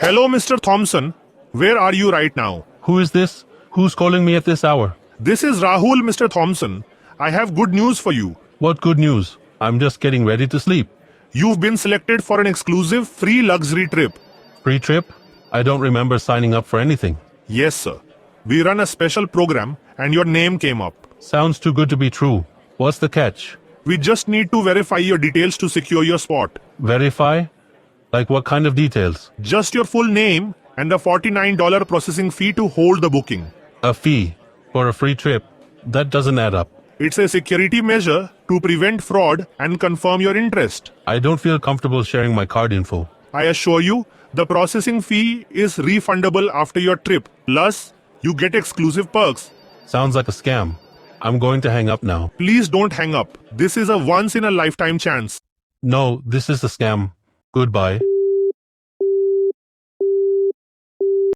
Hello, Mr. Thompson. Where are you right now? Who is this? Who's calling me at this hour? This is Rahul, Mr. Thompson. I have good news for you. What good news? I'm just getting ready to sleep. You've been selected for an exclusive free luxury trip. Free trip? I don't remember signing up for anything. Yes, sir. We run a special program and your name came up. Sounds too good to be true. What's the catch? We just need to verify your details to secure your spot. Verify? Like what kind of details? Just your full name and a $49 processing fee to hold the booking. A fee for a free trip? That doesn't add up. It's a security measure to prevent fraud and confirm your interest. I don't feel comfortable sharing my card info. I assure you, the processing fee is refundable after your trip. Plus, you get exclusive perks. Sounds like a scam. I'm going to hang up now. Please don't hang up. This is a once-in-a-lifetime chance. No, this is a scam. Goodbye.